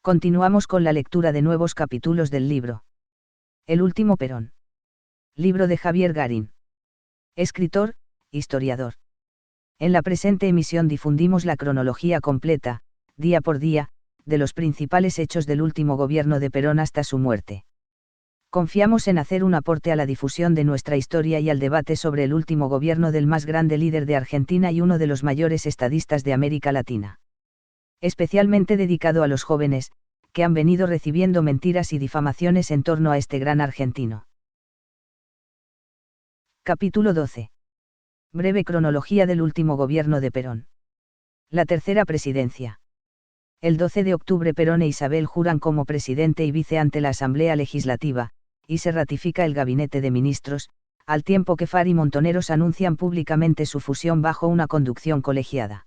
Continuamos con la lectura de nuevos capítulos del libro. El último Perón. Libro de Javier Garín. Escritor, historiador. En la presente emisión difundimos la cronología completa, día por día, de los principales hechos del último gobierno de Perón hasta su muerte. Confiamos en hacer un aporte a la difusión de nuestra historia y al debate sobre el último gobierno del más grande líder de Argentina y uno de los mayores estadistas de América Latina. Especialmente dedicado a los jóvenes, que han venido recibiendo mentiras y difamaciones en torno a este gran argentino. Capítulo 12. Breve cronología del último gobierno de Perón. La tercera presidencia. El 12 de octubre Perón e Isabel juran como presidente y vice ante la Asamblea Legislativa, y se ratifica el Gabinete de Ministros, al tiempo que Far y Montoneros anuncian públicamente su fusión bajo una conducción colegiada.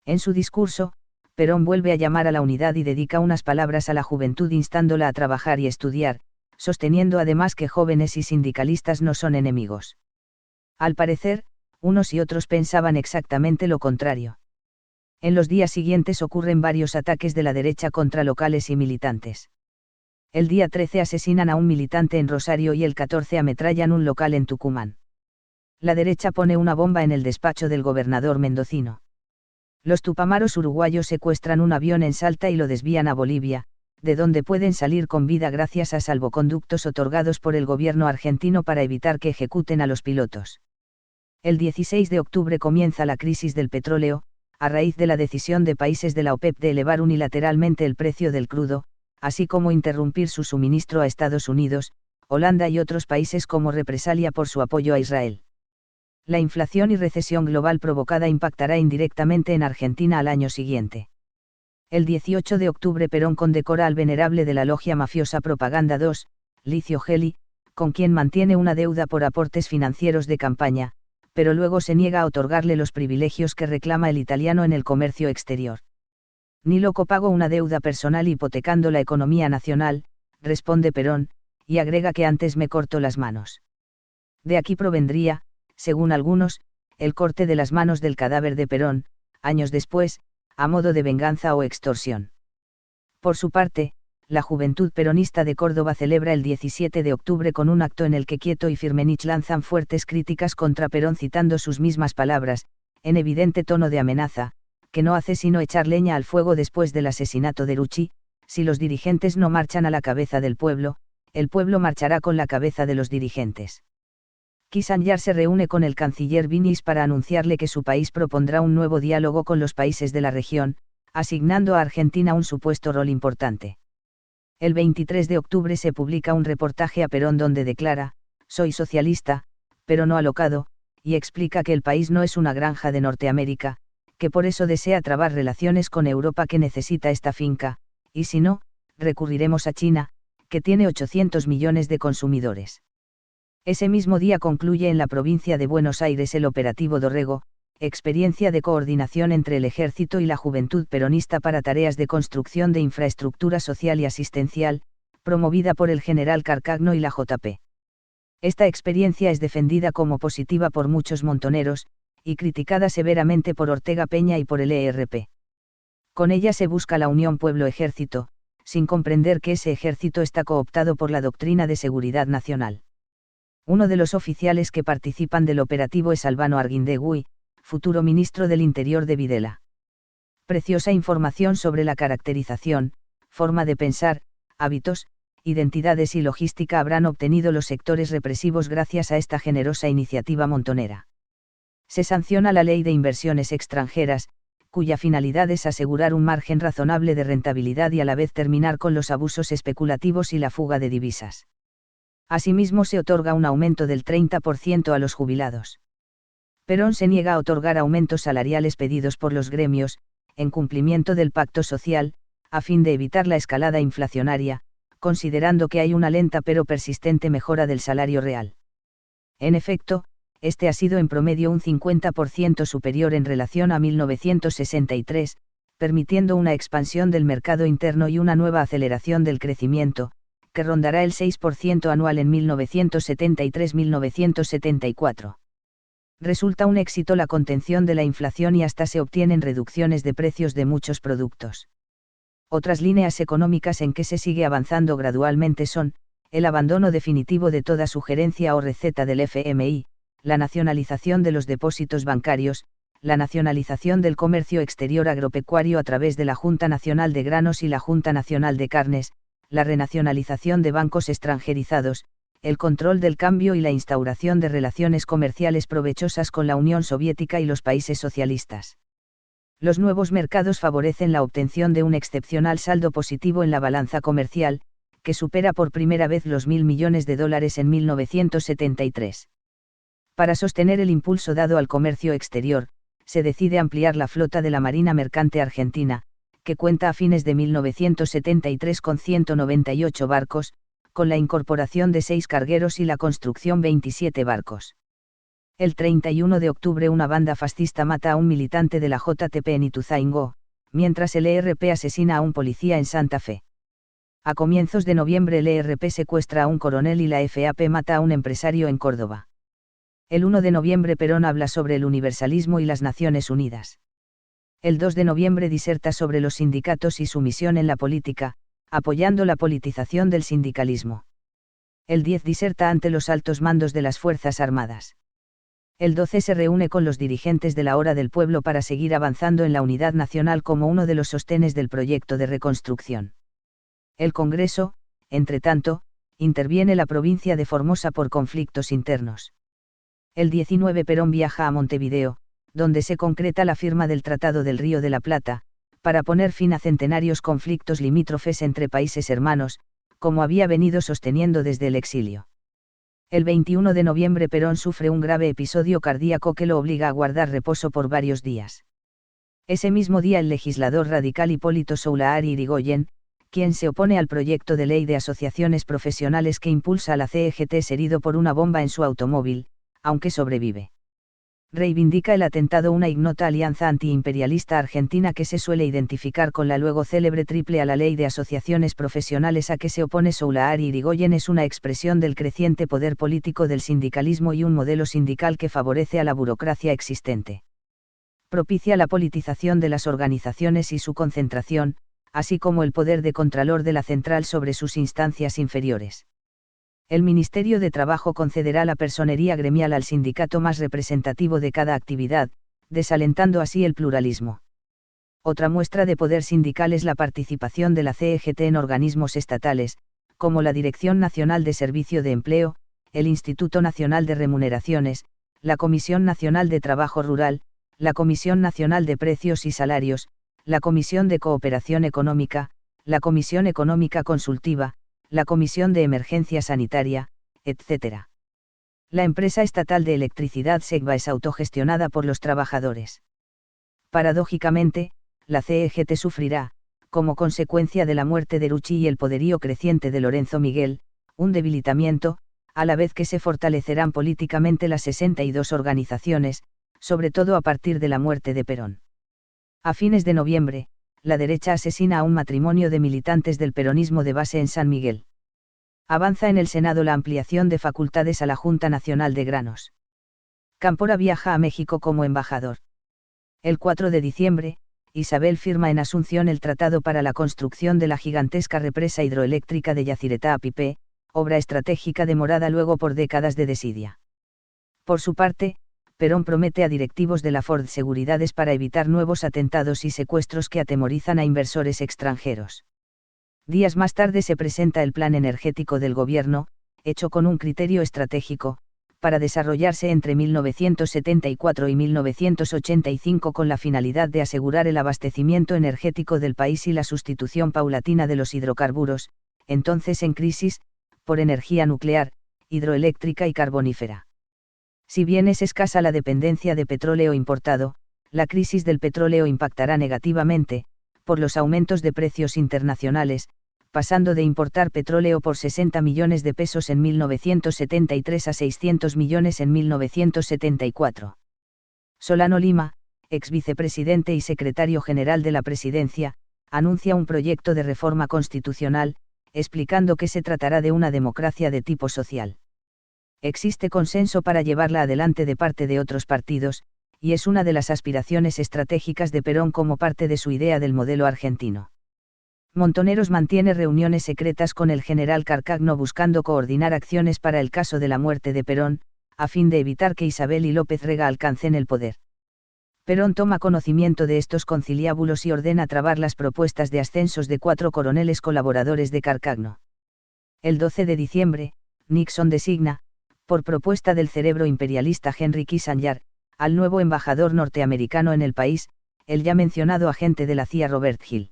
En su discurso, Perón vuelve a llamar a la unidad y dedica unas palabras a la juventud instándola a trabajar y estudiar, sosteniendo además que jóvenes y sindicalistas no son enemigos. Al parecer, unos y otros pensaban exactamente lo contrario. En los días siguientes ocurren varios ataques de la derecha contra locales y militantes. El día 13 asesinan a un militante en Rosario y el 14 ametrallan un local en Tucumán. La derecha pone una bomba en el despacho del gobernador mendocino. Los tupamaros uruguayos secuestran un avión en Salta y lo desvían a Bolivia, de donde pueden salir con vida gracias a salvoconductos otorgados por el gobierno argentino para evitar que ejecuten a los pilotos. El 16 de octubre comienza la crisis del petróleo, a raíz de la decisión de países de la OPEP de elevar unilateralmente el precio del crudo, así como interrumpir su suministro a Estados Unidos, Holanda y otros países como represalia por su apoyo a Israel. La inflación y recesión global provocada impactará indirectamente en Argentina al año siguiente. El 18 de octubre Perón condecora al venerable de la logia mafiosa Propaganda 2, Licio Gelli, con quien mantiene una deuda por aportes financieros de campaña, pero luego se niega a otorgarle los privilegios que reclama el italiano en el comercio exterior. Ni loco pago una deuda personal hipotecando la economía nacional, responde Perón, y agrega que antes me corto las manos. De aquí provendría, según algunos, el corte de las manos del cadáver de Perón, años después, a modo de venganza o extorsión. Por su parte, la Juventud Peronista de Córdoba celebra el 17 de octubre con un acto en el que Quieto y Firmenich lanzan fuertes críticas contra Perón citando sus mismas palabras, en evidente tono de amenaza, que no hace sino echar leña al fuego después del asesinato de Rucci: si los dirigentes no marchan a la cabeza del pueblo, el pueblo marchará con la cabeza de los dirigentes. Kissinger se reúne con el canciller Vinis para anunciarle que su país propondrá un nuevo diálogo con los países de la región, asignando a Argentina un supuesto rol importante. El 23 de octubre se publica un reportaje a Perón donde declara: soy socialista, pero no alocado, y explica que el país no es una granja de Norteamérica, que por eso desea trabar relaciones con Europa, que necesita esta finca, y si no, recurriremos a China, que tiene 800 millones de consumidores. Ese mismo día concluye en la provincia de Buenos Aires el operativo Dorrego, experiencia de coordinación entre el ejército y la juventud peronista para tareas de construcción de infraestructura social y asistencial, promovida por el general Carcagno y la JP. Esta experiencia es defendida como positiva por muchos montoneros, y criticada severamente por Ortega Peña y por el ERP. Con ella se busca la unión pueblo-ejército, sin comprender que ese ejército está cooptado por la doctrina de seguridad nacional. Uno de los oficiales que participan del operativo es Albano Arguindegui, futuro ministro del Interior de Videla. Preciosa información sobre la caracterización, forma de pensar, hábitos, identidades y logística habrán obtenido los sectores represivos gracias a esta generosa iniciativa montonera. Se sanciona la Ley de Inversiones Extranjeras, cuya finalidad es asegurar un margen razonable de rentabilidad y a la vez terminar con los abusos especulativos y la fuga de divisas. Asimismo se otorga un aumento del 30% a los jubilados. Perón se niega a otorgar aumentos salariales pedidos por los gremios, en cumplimiento del pacto social, a fin de evitar la escalada inflacionaria, considerando que hay una lenta pero persistente mejora del salario real. En efecto, este ha sido en promedio un 50% superior en relación a 1963, permitiendo una expansión del mercado interno y una nueva aceleración del crecimiento, que rondará el 6% anual en 1973-1974. Resulta un éxito la contención de la inflación y hasta se obtienen reducciones de precios de muchos productos. Otras líneas económicas en que se sigue avanzando gradualmente son, el abandono definitivo de toda sugerencia o receta del FMI, la nacionalización de los depósitos bancarios, la nacionalización del comercio exterior agropecuario a través de la Junta Nacional de Granos y la Junta Nacional de Carnes, la renacionalización de bancos extranjerizados, el control del cambio y la instauración de relaciones comerciales provechosas con la Unión Soviética y los países socialistas. Los nuevos mercados favorecen la obtención de un excepcional saldo positivo en la balanza comercial, que supera por primera vez los $1.000 millones en 1973. Para sostener el impulso dado al comercio exterior, se decide ampliar la flota de la Marina Mercante Argentina, que cuenta a fines de 1973 con 198 barcos, con la incorporación de 6 cargueros y la construcción 27 barcos. El 31 de octubre una banda fascista mata a un militante de la JTP en Ituzaingó, mientras el ERP asesina a un policía en Santa Fe. A comienzos de noviembre el ERP secuestra a un coronel y la FAP mata a un empresario en Córdoba. El 1 de noviembre Perón habla sobre el universalismo y las Naciones Unidas. El 2 de noviembre diserta sobre los sindicatos y su misión en la política, apoyando la politización del sindicalismo. El 10 diserta ante los altos mandos de las Fuerzas Armadas. El 12 se reúne con los dirigentes de la Hora del Pueblo para seguir avanzando en la unidad nacional como uno de los sostenes del proyecto de reconstrucción. El Congreso, entretanto, interviene la provincia de Formosa por conflictos internos. El 19 Perón viaja a Montevideo, donde se concreta la firma del Tratado del Río de la Plata, para poner fin a centenarios conflictos limítrofes entre países hermanos, como había venido sosteniendo desde el exilio. El 21 de noviembre Perón sufre un grave episodio cardíaco que lo obliga a guardar reposo por varios días. Ese mismo día el legislador radical Hipólito Soulaari Irigoyen, quien se opone al proyecto de ley de asociaciones profesionales que impulsa a la CGT, es herido por una bomba en su automóvil, aunque sobrevive. Reivindica el atentado una ignota alianza antiimperialista argentina que se suele identificar con la luego célebre triple a la ley de asociaciones profesionales a que se opone Soulaari Irigoyen. Es una expresión del creciente poder político del sindicalismo y un modelo sindical que favorece a la burocracia existente. Propicia la politización de las organizaciones y su concentración, así como el poder de contralor de la central sobre sus instancias inferiores. El Ministerio de Trabajo concederá la personería gremial al sindicato más representativo de cada actividad, desalentando así el pluralismo. Otra muestra de poder sindical es la participación de la CGT en organismos estatales, como la Dirección Nacional de Servicio de Empleo, el Instituto Nacional de Remuneraciones, la Comisión Nacional de Trabajo Rural, la Comisión Nacional de Precios y Salarios, la Comisión de Cooperación Económica, la Comisión Económica Consultiva, la Comisión de Emergencia Sanitaria, etc. La empresa estatal de electricidad SEGVA es autogestionada por los trabajadores. Paradójicamente, la CGT sufrirá, como consecuencia de la muerte de Rucci y el poderío creciente de Lorenzo Miguel, un debilitamiento, a la vez que se fortalecerán políticamente las 62 organizaciones, sobre todo a partir de la muerte de Perón. A fines de noviembre, la derecha asesina a un matrimonio de militantes del peronismo de base en San Miguel. Avanza en el Senado la ampliación de facultades a la Junta Nacional de Granos. Cámpora viaja a México como embajador. El 4 de diciembre, Isabel firma en Asunción el tratado para la construcción de la gigantesca represa hidroeléctrica de Yacyretá-Apipé, obra estratégica demorada luego por décadas de desidia. Por su parte, Perón promete a directivos de la Ford seguridades para evitar nuevos atentados y secuestros que atemorizan a inversores extranjeros. Días más tarde se presenta el plan energético del gobierno, hecho con un criterio estratégico, para desarrollarse entre 1974 y 1985 con la finalidad de asegurar el abastecimiento energético del país y la sustitución paulatina de los hidrocarburos, entonces en crisis, por energía nuclear, hidroeléctrica y carbonífera. Si bien es escasa la dependencia de petróleo importado, la crisis del petróleo impactará negativamente, por los aumentos de precios internacionales, pasando de importar petróleo por 60 millones de pesos en 1973 a 600 millones en 1974. Solano Lima, ex vicepresidente y secretario general de la Presidencia, anuncia un proyecto de reforma constitucional, explicando que se tratará de una democracia de tipo social. Existe consenso para llevarla adelante de parte de otros partidos, y es una de las aspiraciones estratégicas de Perón como parte de su idea del modelo argentino. Montoneros mantiene reuniones secretas con el general Carcagno buscando coordinar acciones para el caso de la muerte de Perón, a fin de evitar que Isabel y López Rega alcancen el poder. Perón toma conocimiento de estos conciliábulos y ordena trabar las propuestas de ascensos de 4 coroneles colaboradores de Carcagno. El 12 de diciembre, Nixon designa, por propuesta del cerebro imperialista Henry Kissinger, al nuevo embajador norteamericano en el país, el ya mencionado agente de la CIA Robert Hill.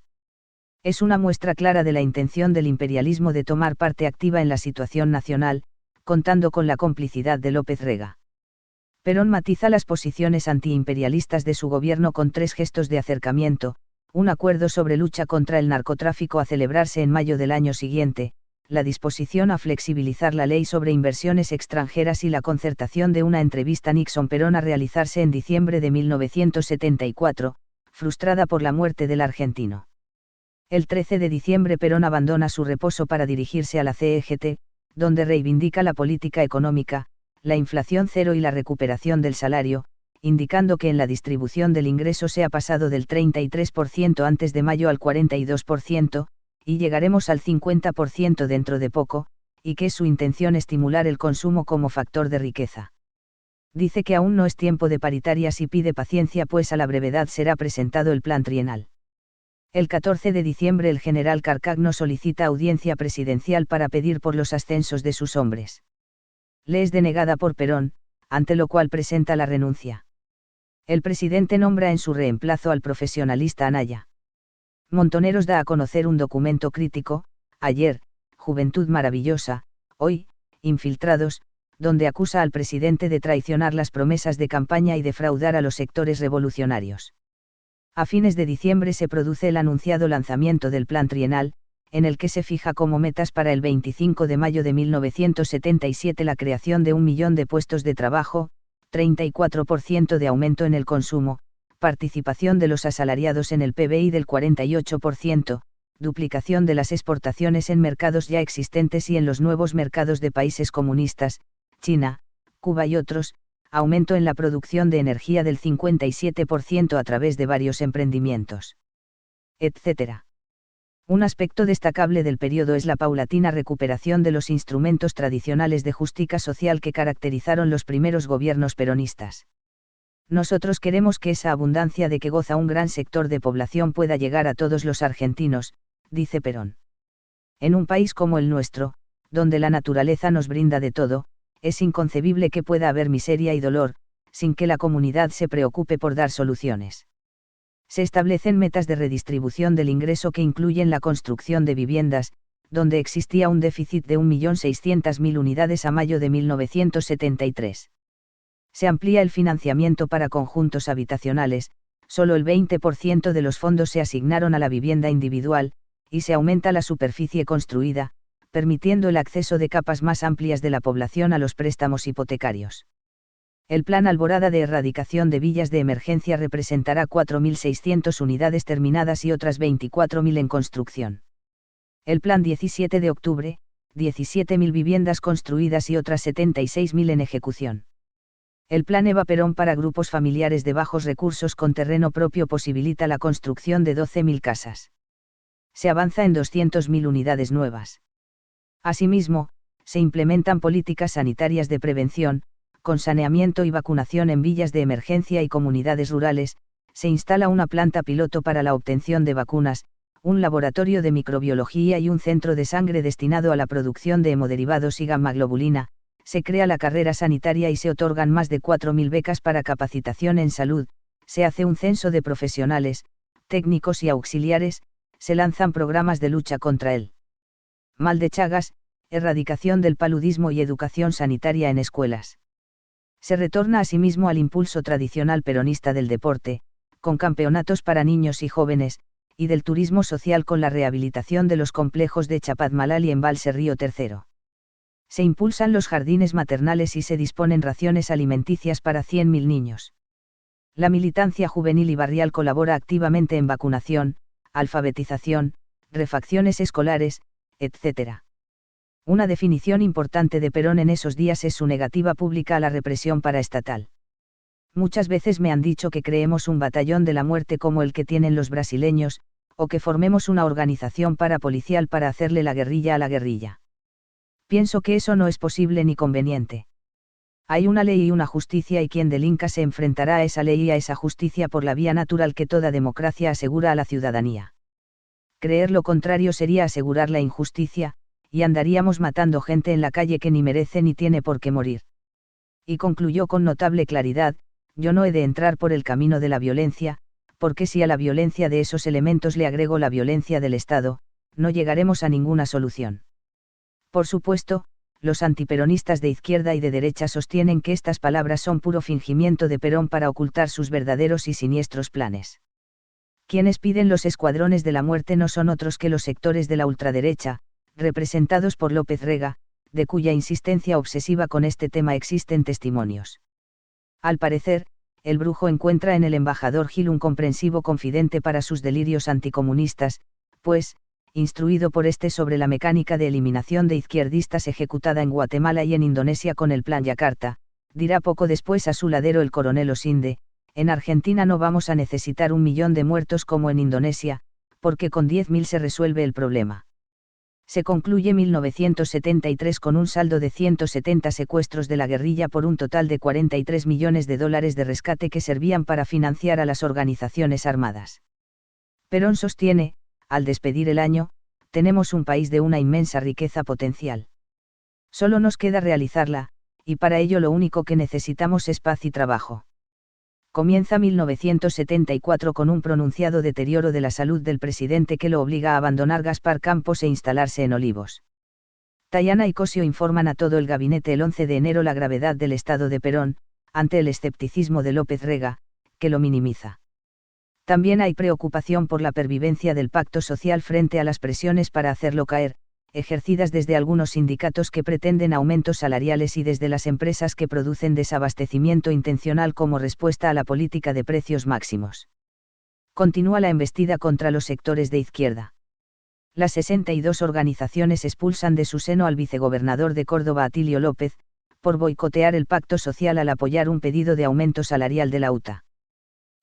Es una muestra clara de la intención del imperialismo de tomar parte activa en la situación nacional, contando con la complicidad de López Rega. Perón matiza las posiciones antiimperialistas de su gobierno con 3 gestos de acercamiento: un acuerdo sobre lucha contra el narcotráfico a celebrarse en mayo del año siguiente, la disposición a flexibilizar la ley sobre inversiones extranjeras y la concertación de una entrevista Nixon-Perón a realizarse en diciembre de 1974, frustrada por la muerte del argentino. El 13 de diciembre Perón abandona su reposo para dirigirse a la CEGT, donde reivindica la política económica, la inflación cero y la recuperación del salario, indicando que en la distribución del ingreso se ha pasado del 33% antes de mayo al 42%, y llegaremos al 50% dentro de poco, y que es su intención estimular el consumo como factor de riqueza. Dice que aún no es tiempo de paritarias y pide paciencia pues a la brevedad será presentado el plan trienal. El 14 de diciembre el general Carcagno solicita audiencia presidencial para pedir por los ascensos de sus hombres. Le es denegada por Perón, ante lo cual presenta la renuncia. El presidente nombra en su reemplazo al profesionalista Anaya. Montoneros da a conocer un documento crítico, ayer, Juventud Maravillosa, hoy, Infiltrados, donde acusa al presidente de traicionar las promesas de campaña y defraudar a los sectores revolucionarios. A fines de diciembre se produce el anunciado lanzamiento del Plan Trienal, en el que se fija como metas para el 25 de mayo de 1977 la creación de 1 millón de puestos de trabajo, 34% de aumento en el consumo, participación de los asalariados en el PBI del 48%, duplicación de las exportaciones en mercados ya existentes y en los nuevos mercados de países comunistas, China, Cuba y otros, aumento en la producción de energía del 57% a través de varios emprendimientos, etc. Un aspecto destacable del periodo es la paulatina recuperación de los instrumentos tradicionales de justicia social que caracterizaron los primeros gobiernos peronistas. Nosotros queremos que esa abundancia de que goza un gran sector de población pueda llegar a todos los argentinos, dice Perón. En un país como el nuestro, donde la naturaleza nos brinda de todo, es inconcebible que pueda haber miseria y dolor, sin que la comunidad se preocupe por dar soluciones. Se establecen metas de redistribución del ingreso que incluyen la construcción de viviendas, donde existía un déficit de 1.600.000 unidades a mayo de 1973. Se amplía el financiamiento para conjuntos habitacionales, solo el 20% de los fondos se asignaron a la vivienda individual, y se aumenta la superficie construida, permitiendo el acceso de capas más amplias de la población a los préstamos hipotecarios. El Plan Alborada de erradicación de villas de emergencia representará 4.600 unidades terminadas y otras 24.000 en construcción. El Plan 17 de octubre, 17.000 viviendas construidas y otras 76.000 en ejecución. El Plan Eva Perón para grupos familiares de bajos recursos con terreno propio posibilita la construcción de 12.000 casas. Se avanza en 200.000 unidades nuevas. Asimismo, se implementan políticas sanitarias de prevención, con saneamiento y vacunación en villas de emergencia y comunidades rurales, se instala una planta piloto para la obtención de vacunas, un laboratorio de microbiología y un centro de sangre destinado a la producción de hemoderivados y gammaglobulina, se crea la carrera sanitaria y se otorgan más de 4.000 becas para capacitación en salud, se hace un censo de profesionales, técnicos y auxiliares, se lanzan programas de lucha contra el mal de Chagas, erradicación del paludismo y educación sanitaria en escuelas. Se retorna asimismo al impulso tradicional peronista del deporte, con campeonatos para niños y jóvenes, y del turismo social con la rehabilitación de los complejos de Chapadmalal y Embalse Río Tercero. Se impulsan los jardines maternales y se disponen raciones alimenticias para 100.000 niños. La militancia juvenil y barrial colabora activamente en vacunación, alfabetización, refacciones escolares, etc. Una definición importante de Perón en esos días es su negativa pública a la represión paraestatal. Muchas veces me han dicho que creemos un batallón de la muerte como el que tienen los brasileños, o que formemos una organización parapolicial para hacerle la guerrilla a la guerrilla. Pienso que eso no es posible ni conveniente. Hay una ley y una justicia y quien delinca se enfrentará a esa ley y a esa justicia por la vía natural que toda democracia asegura a la ciudadanía. Creer lo contrario sería asegurar la injusticia, y andaríamos matando gente en la calle que ni merece ni tiene por qué morir. Y concluyó con notable claridad: yo no he de entrar por el camino de la violencia, porque si a la violencia de esos elementos le agrego la violencia del Estado, no llegaremos a ninguna solución. Por supuesto, los antiperonistas de izquierda y de derecha sostienen que estas palabras son puro fingimiento de Perón para ocultar sus verdaderos y siniestros planes. Quienes piden los escuadrones de la muerte no son otros que los sectores de la ultraderecha, representados por López Rega, de cuya insistencia obsesiva con este tema existen testimonios. Al parecer, el brujo encuentra en el embajador Gil un comprensivo confidente para sus delirios anticomunistas, pues, instruido por este sobre la mecánica de eliminación de izquierdistas ejecutada en Guatemala y en Indonesia con el Plan Yakarta, dirá poco después a su ladero el coronel Osinde: en Argentina no vamos a necesitar 1 millón de muertos como en Indonesia, porque con 10.000 se resuelve el problema. Se concluye 1973 con un saldo de 170 secuestros de la guerrilla por un total de $43 millones de rescate que servían para financiar a las organizaciones armadas. Perón sostiene: al despedir el año, tenemos un país de una inmensa riqueza potencial. Solo nos queda realizarla, y para ello lo único que necesitamos es paz y trabajo. Comienza 1974 con un pronunciado deterioro de la salud del presidente que lo obliga a abandonar Gaspar Campos e instalarse en Olivos. Tayana y Cosio informan a todo el gabinete el 11 de enero la gravedad del estado de Perón, ante el escepticismo de López Rega, que lo minimiza. También hay preocupación por la pervivencia del pacto social frente a las presiones para hacerlo caer, ejercidas desde algunos sindicatos que pretenden aumentos salariales y desde las empresas que producen desabastecimiento intencional como respuesta a la política de precios máximos. Continúa la embestida contra los sectores de izquierda. Las 62 organizaciones expulsan de su seno al vicegobernador de Córdoba Atilio López, por boicotear el pacto social al apoyar un pedido de aumento salarial de la UTA.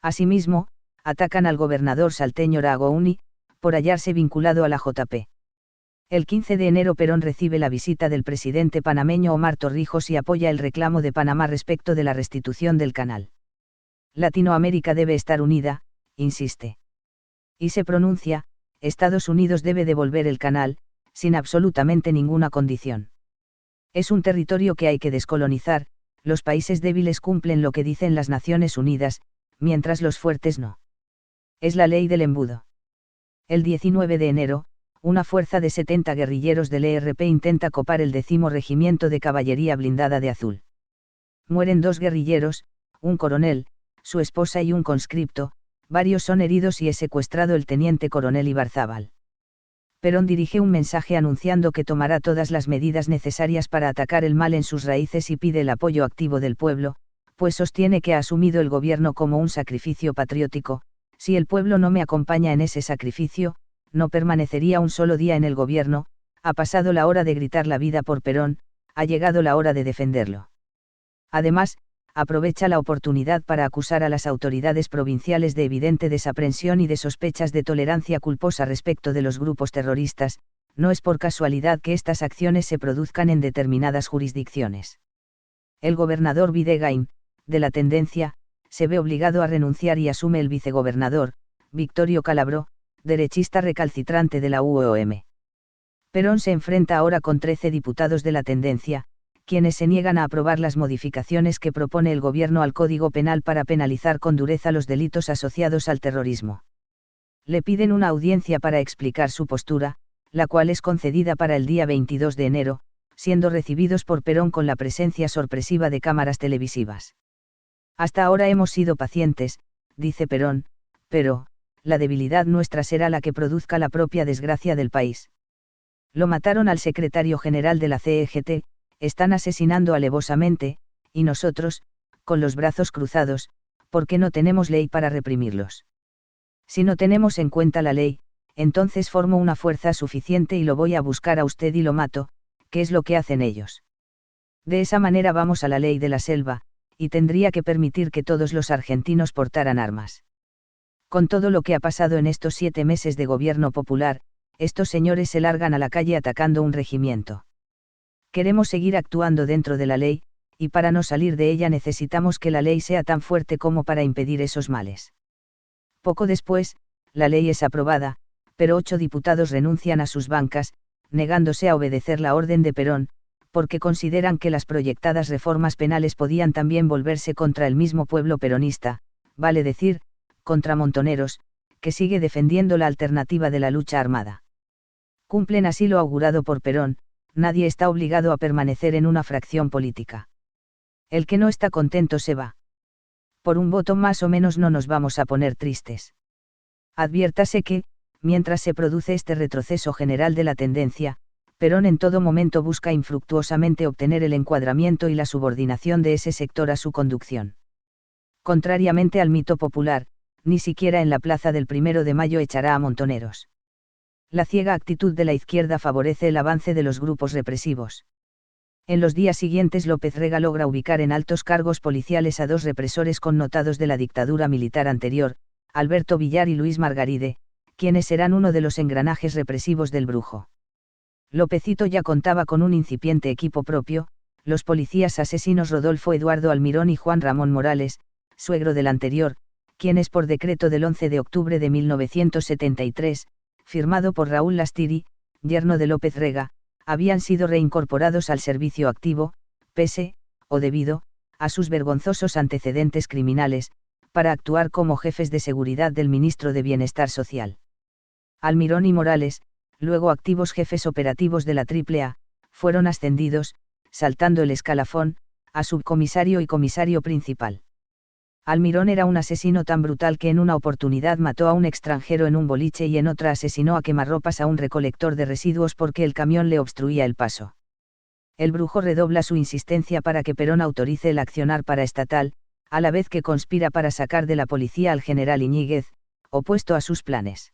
Asimismo, atacan al gobernador salteño Ragouni, por hallarse vinculado a la JP. El 15 de enero Perón recibe la visita del presidente panameño Omar Torrijos y apoya el reclamo de Panamá respecto de la restitución del canal. Latinoamérica debe estar unida, insiste. Y se pronuncia: Estados Unidos debe devolver el canal, sin absolutamente ninguna condición. Es un territorio que hay que descolonizar, los países débiles cumplen lo que dicen las Naciones Unidas, mientras los fuertes no. Es la ley del embudo. El 19 de enero, una fuerza de 70 guerrilleros del ERP intenta copar el 10º Regimiento de Caballería Blindada de Azul. Mueren 2 guerrilleros, un coronel, su esposa y un conscripto, varios son heridos y es secuestrado el teniente coronel Ibarzábal. Perón dirige un mensaje anunciando que tomará todas las medidas necesarias para atacar el mal en sus raíces y pide el apoyo activo del pueblo, pues sostiene que ha asumido el gobierno como un sacrificio patriótico: si el pueblo no me acompaña en ese sacrificio, no permanecería un solo día en el gobierno. Ha pasado la hora de gritar la vida por Perón, ha llegado la hora de defenderlo. Además, aprovecha la oportunidad para acusar a las autoridades provinciales de evidente desaprensión y de sospechas de tolerancia culposa respecto de los grupos terroristas. No es por casualidad que estas acciones se produzcan en determinadas jurisdicciones. El gobernador Videgain, de la tendencia, se ve obligado a renunciar y asume el vicegobernador, Victorio Calabró, derechista recalcitrante de la UOM. Perón se enfrenta ahora con 13 diputados de la tendencia, quienes se niegan a aprobar las modificaciones que propone el gobierno al Código Penal para penalizar con dureza los delitos asociados al terrorismo. Le piden una audiencia para explicar su postura, la cual es concedida para el día 22 de enero, siendo recibidos por Perón con la presencia sorpresiva de cámaras televisivas. Hasta ahora hemos sido pacientes, dice Perón, pero, la debilidad nuestra será la que produzca la propia desgracia del país. Lo mataron al secretario general de la CEGT, están asesinando alevosamente, y nosotros, con los brazos cruzados, porque no tenemos ley para reprimirlos. Si no tenemos en cuenta la ley, entonces formo una fuerza suficiente y lo voy a buscar a usted y lo mato, que es lo que hacen ellos. De esa manera vamos a la ley de la selva, y tendría que permitir que todos los argentinos portaran armas. Con todo lo que ha pasado en estos 7 meses de gobierno popular, estos señores se largan a la calle atacando un regimiento. Queremos seguir actuando dentro de la ley, y para no salir de ella necesitamos que la ley sea tan fuerte como para impedir esos males. Poco después, la ley es aprobada, pero 8 diputados renuncian a sus bancas, negándose a obedecer la orden de Perón, porque consideran que las proyectadas reformas penales podían también volverse contra el mismo pueblo peronista, vale decir, contra Montoneros, que sigue defendiendo la alternativa de la lucha armada. Cumplen así lo augurado por Perón: nadie está obligado a permanecer en una fracción política. El que no está contento se va. Por un voto más o menos no nos vamos a poner tristes. Adviértase que, mientras se produce este retroceso general de la tendencia, Perón en todo momento busca infructuosamente obtener el encuadramiento y la subordinación de ese sector a su conducción. Contrariamente al mito popular, ni siquiera en la plaza del 1 de Mayo echará a Montoneros. La ciega actitud de la izquierda favorece el avance de los grupos represivos. En los días siguientes López Rega logra ubicar en altos cargos policiales a 2 represores connotados de la dictadura militar anterior, Alberto Villar y Luis Margaride, quienes serán uno de los engranajes represivos del Brujo. Lópezito ya contaba con un incipiente equipo propio, los policías asesinos Rodolfo Eduardo Almirón y Juan Ramón Morales, suegro del anterior, quienes por decreto del 11 de octubre de 1973, firmado por Raúl Lastiri, yerno de López Rega, habían sido reincorporados al servicio activo, pese, o debido, a sus vergonzosos antecedentes criminales, para actuar como jefes de seguridad del ministro de Bienestar Social. Almirón y Morales, luego activos jefes operativos de la AAA, fueron ascendidos, saltando el escalafón, a subcomisario y comisario principal. Almirón era un asesino tan brutal que en una oportunidad mató a un extranjero en un boliche y en otra asesinó a quemarropas a un recolector de residuos porque el camión le obstruía el paso. El Brujo redobla su insistencia para que Perón autorice el accionar paraestatal, a la vez que conspira para sacar de la policía al general Iñiguez, opuesto a sus planes.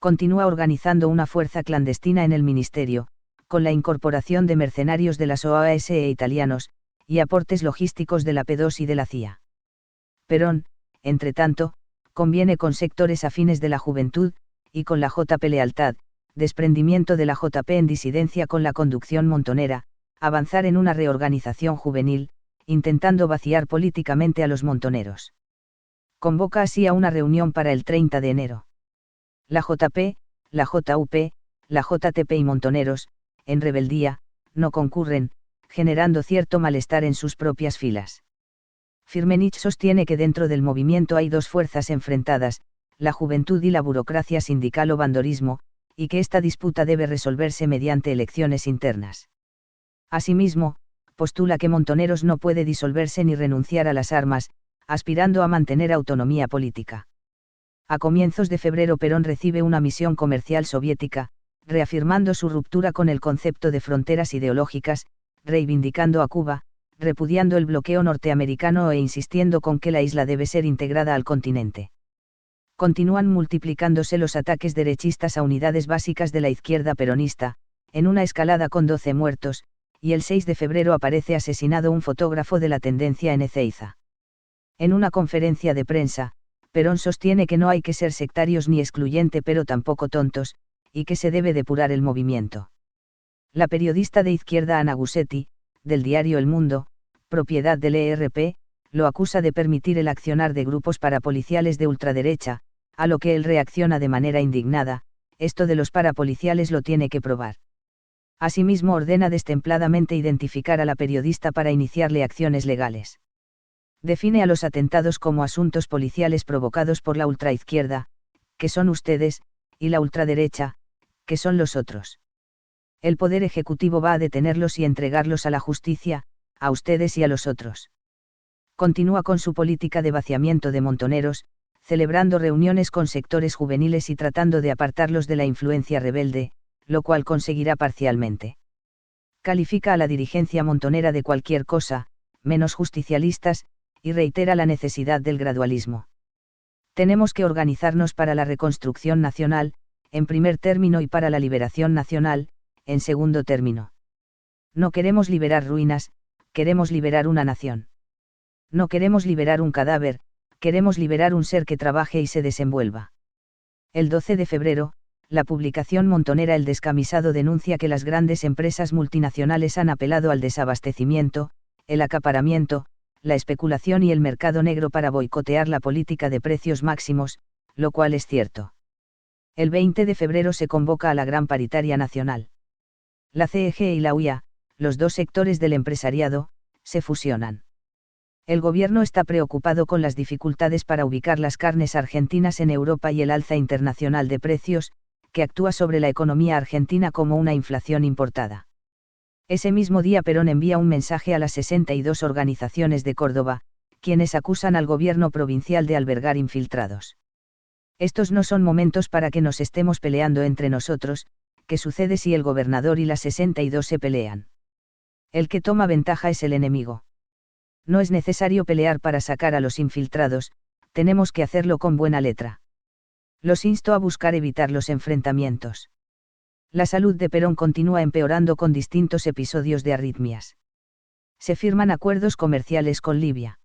Continúa organizando una fuerza clandestina en el ministerio, con la incorporación de mercenarios de las OAS e italianos, y aportes logísticos de la P2 y de la CIA. Perón, entretanto, conviene con sectores afines de la juventud, y con la JP Lealtad, desprendimiento de la JP en disidencia con la conducción montonera, avanzar en una reorganización juvenil, intentando vaciar políticamente a los montoneros. Convoca así a una reunión para el 30 de enero. La JP, la JUP, la JTP y Montoneros, en rebeldía, no concurren, generando cierto malestar en sus propias filas. Firmenich sostiene que dentro del movimiento hay 2 fuerzas enfrentadas, la juventud y la burocracia sindical o bandorismo, y que esta disputa debe resolverse mediante elecciones internas. Asimismo, postula que Montoneros no puede disolverse ni renunciar a las armas, aspirando a mantener autonomía política. A comienzos de febrero Perón recibe una misión comercial soviética, reafirmando su ruptura con el concepto de fronteras ideológicas, reivindicando a Cuba, repudiando el bloqueo norteamericano e insistiendo con que la isla debe ser integrada al continente. Continúan multiplicándose los ataques derechistas a unidades básicas de la izquierda peronista, en una escalada con 12 muertos, y el 6 de febrero aparece asesinado un fotógrafo de la tendencia en Ezeiza. En una conferencia de prensa, Perón sostiene que no hay que ser sectarios ni excluyente pero tampoco tontos, y que se debe depurar el movimiento. La periodista de izquierda Ana Gussetti, del diario El Mundo, propiedad del ERP, lo acusa de permitir el accionar de grupos parapoliciales de ultraderecha, a lo que él reacciona de manera indignada: esto de los parapoliciales lo tiene que probar. Asimismo ordena destempladamente identificar a la periodista para iniciarle acciones legales. Define a los atentados como asuntos policiales provocados por la ultraizquierda, que son ustedes, y la ultraderecha, que son los otros. El Poder Ejecutivo va a detenerlos y entregarlos a la justicia, a ustedes y a los otros. Continúa con su política de vaciamiento de montoneros, celebrando reuniones con sectores juveniles y tratando de apartarlos de la influencia rebelde, lo cual conseguirá parcialmente. Califica a la dirigencia montonera de cualquier cosa, menos justicialistas, y reitera la necesidad del gradualismo. Tenemos que organizarnos para la reconstrucción nacional, en primer término, y para la liberación nacional, en segundo término. No queremos liberar ruinas, queremos liberar una nación. No queremos liberar un cadáver, Queremos liberar un ser que trabaje y se desenvuelva. El 12 de febrero, la publicación montonera El Descamisado denuncia que las grandes empresas multinacionales han apelado al desabastecimiento, el acaparamiento, la especulación y el mercado negro para boicotear la política de precios máximos, lo cual es cierto. El 20 de febrero se convoca a la Gran Paritaria Nacional. La CEG y la UIA, los dos sectores del empresariado, se fusionan. El gobierno está preocupado con las dificultades para ubicar las carnes argentinas en Europa y el alza internacional de precios, que actúa sobre la economía argentina como una inflación importada. Ese mismo día Perón envía un mensaje a las 62 organizaciones de Córdoba, quienes acusan al gobierno provincial de albergar infiltrados. Estos no son momentos para que nos estemos peleando entre nosotros. ¿Qué sucede si el gobernador y las 62 se pelean? El que toma ventaja es el enemigo. No es necesario pelear para sacar a los infiltrados, tenemos que hacerlo con buena letra. Los insto a buscar evitar los enfrentamientos. La salud de Perón continúa empeorando con distintos episodios de arritmias. Se firman acuerdos comerciales con Libia.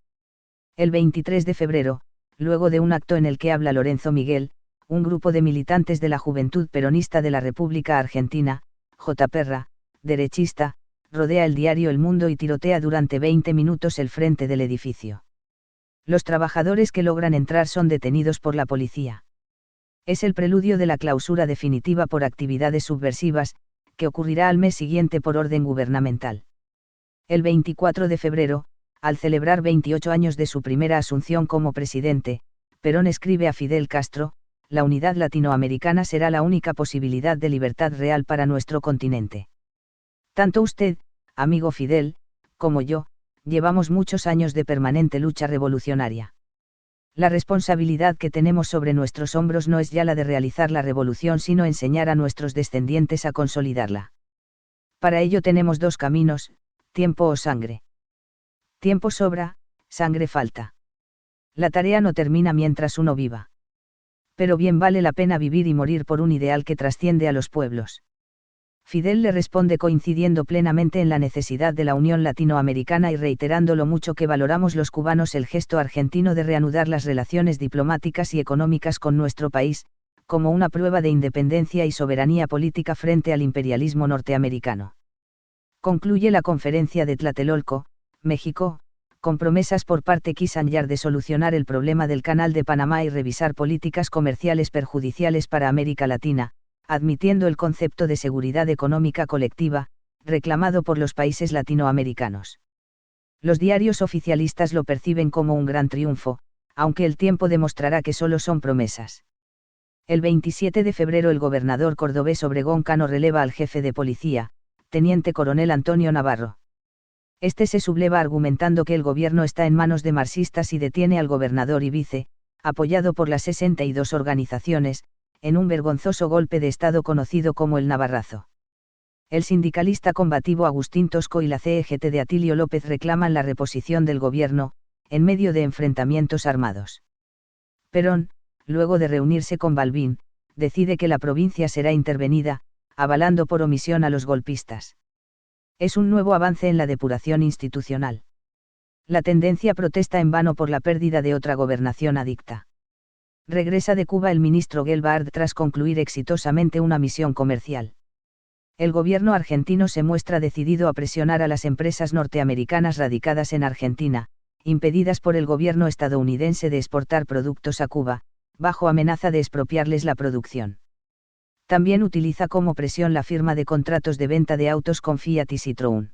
El 23 de febrero, luego de un acto en el que habla Lorenzo Miguel, un grupo de militantes de la Juventud Peronista de la República Argentina, JPERRA, derechista, rodea el diario El Mundo y tirotea durante 20 minutos el frente del edificio. Los trabajadores que logran entrar son detenidos por la policía. Es el preludio de la clausura definitiva por actividades subversivas, que ocurrirá al mes siguiente por orden gubernamental. El 24 de febrero, al celebrar 28 años de su primera asunción como presidente, Perón escribe a Fidel Castro: la unidad latinoamericana será la única posibilidad de libertad real para nuestro continente. Tanto usted, amigo Fidel, como yo, llevamos muchos años de permanente lucha revolucionaria. La responsabilidad que tenemos sobre nuestros hombros no es ya la de realizar la revolución, sino enseñar a nuestros descendientes a consolidarla. Para ello tenemos dos caminos: tiempo o sangre. Tiempo sobra, sangre falta. La tarea no termina mientras uno viva. Pero bien vale la pena vivir y morir por un ideal que trasciende a los pueblos. Fidel le responde coincidiendo plenamente en la necesidad de la unión latinoamericana y reiterando lo mucho que valoramos los cubanos el gesto argentino de reanudar las relaciones diplomáticas y económicas con nuestro país, como una prueba de independencia y soberanía política frente al imperialismo norteamericano. Concluye la conferencia de Tlatelolco, México, con promesas por parte Kissinger de solucionar el problema del Canal de Panamá y revisar políticas comerciales perjudiciales para América Latina, admitiendo el concepto de seguridad económica colectiva, reclamado por los países latinoamericanos. Los diarios oficialistas lo perciben como un gran triunfo, aunque el tiempo demostrará que solo son promesas. El 27 de febrero el gobernador cordobés Obregón Cano releva al jefe de policía, teniente coronel Antonio Navarro. Este se subleva argumentando que el gobierno está en manos de marxistas y detiene al gobernador y vice, apoyado por las 62 organizaciones, en un vergonzoso golpe de Estado conocido como el Navarrazo. El sindicalista combativo Agustín Tosco y la CEGT de Atilio López reclaman la reposición del gobierno, en medio de enfrentamientos armados. Perón, luego de reunirse con Balbín, decide que la provincia será intervenida, avalando por omisión a los golpistas. Es un nuevo avance en la depuración institucional. La tendencia protesta en vano por la pérdida de otra gobernación adicta. Regresa de Cuba el ministro Gelbard tras concluir exitosamente una misión comercial. El gobierno argentino se muestra decidido a presionar a las empresas norteamericanas radicadas en Argentina, impedidas por el gobierno estadounidense de exportar productos a Cuba, bajo amenaza de expropiarles la producción. También utiliza como presión la firma de contratos de venta de autos con Fiat y Citroën.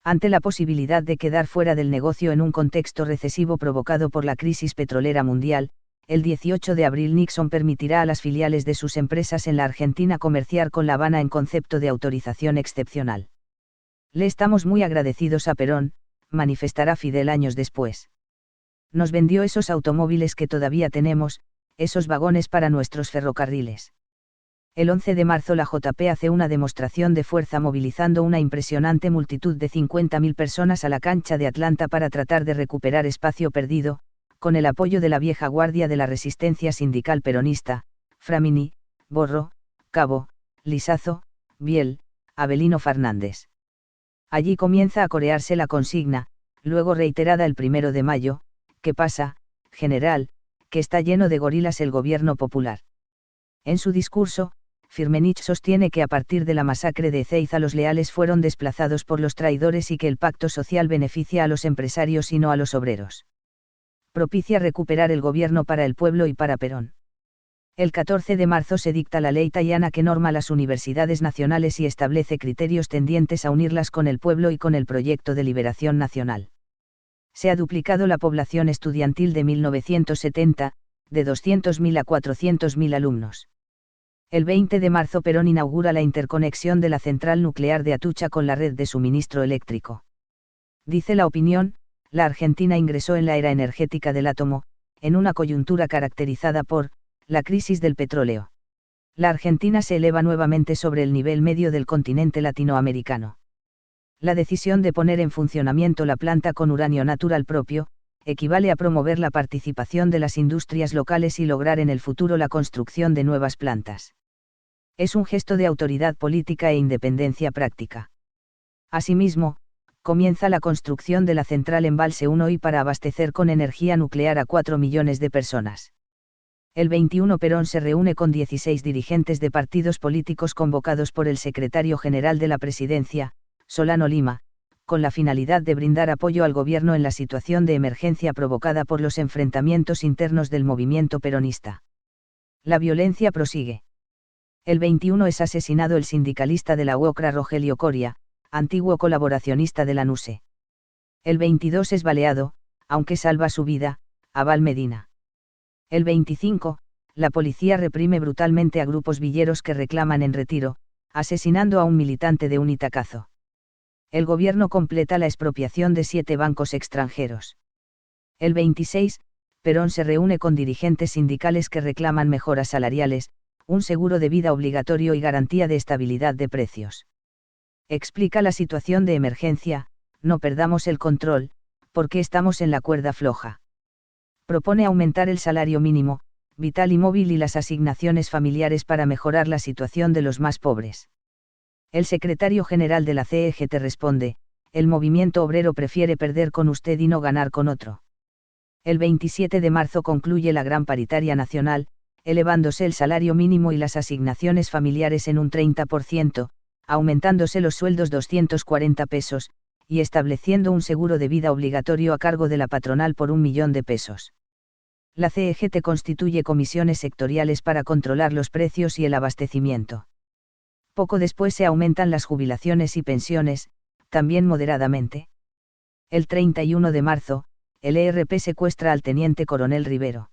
Ante la posibilidad de quedar fuera del negocio en un contexto recesivo provocado por la crisis petrolera mundial, el 18 de abril Nixon permitirá a las filiales de sus empresas en la Argentina comerciar con La Habana en concepto de autorización excepcional. Le estamos muy agradecidos a Perón, manifestará Fidel años después. Nos vendió esos automóviles que todavía tenemos, esos vagones para nuestros ferrocarriles. El 11 de marzo la JP hace una demostración de fuerza movilizando una impresionante multitud de 50.000 personas a la cancha de Atlanta para tratar de recuperar espacio perdido, con el apoyo de la vieja guardia de la resistencia sindical peronista, Framini, Borro, Cabo, Lisazo, Biel, Avelino Fernández. Allí comienza a corearse la consigna, luego reiterada el 1 de mayo: ¿qué pasa, general, que está lleno de gorilas el gobierno popular. En su discurso, Firmenich sostiene que a partir de la masacre de Ezeiza los leales fueron desplazados por los traidores y que el pacto social beneficia a los empresarios y no a los obreros. Propicia recuperar el gobierno para el pueblo y para Perón. El 14 de marzo se dicta la ley Tayana que norma las universidades nacionales y establece criterios tendientes a unirlas con el pueblo y con el proyecto de liberación nacional. Se ha duplicado la población estudiantil de 1970, de 200.000 a 400.000 alumnos. El 20 de marzo Perón inaugura la interconexión de la central nuclear de Atucha con la red de suministro eléctrico. Dice La Opinión, la Argentina ingresó en la era energética del átomo, en una coyuntura caracterizada por la crisis del petróleo. La Argentina se eleva nuevamente sobre el nivel medio del continente latinoamericano. La decisión de poner en funcionamiento la planta con uranio natural propio, equivale a promover la participación de las industrias locales y lograr en el futuro la construcción de nuevas plantas. Es un gesto de autoridad política e independencia práctica. Asimismo, comienza la construcción de la central Embalse 1 y para abastecer con energía nuclear a 4 millones de personas. El 21 Perón se reúne con 16 dirigentes de partidos políticos convocados por el secretario general de la Presidencia, Solano Lima, con la finalidad de brindar apoyo al gobierno en la situación de emergencia provocada por los enfrentamientos internos del movimiento peronista. La violencia prosigue. El 21 es asesinado el sindicalista de la UOCRA Rogelio Coria, antiguo colaboracionista de la NUSE. El 22 es baleado, aunque salva su vida, Abal Medina. El 25, la policía reprime brutalmente a grupos villeros que reclaman en retiro, asesinando a un militante de un Itacazo. El gobierno completa la expropiación de 7 bancos extranjeros. El 26, Perón se reúne con dirigentes sindicales que reclaman mejoras salariales, un seguro de vida obligatorio y garantía de estabilidad de precios. Explica la situación de emergencia, no perdamos el control, porque estamos en la cuerda floja. Propone aumentar el salario mínimo, vital y móvil y las asignaciones familiares para mejorar la situación de los más pobres. El secretario general de la CEGT responde, el movimiento obrero prefiere perder con usted y no ganar con otro. El 27 de marzo concluye la gran paritaria nacional, elevándose el salario mínimo y las asignaciones familiares en un 30%, aumentándose los sueldos 240 pesos, y estableciendo un seguro de vida obligatorio a cargo de la patronal por 1 millón de pesos. La CEGT constituye comisiones sectoriales para controlar los precios y el abastecimiento. Poco después se aumentan las jubilaciones y pensiones, también moderadamente. El 31 de marzo, el ERP secuestra al teniente coronel Rivero.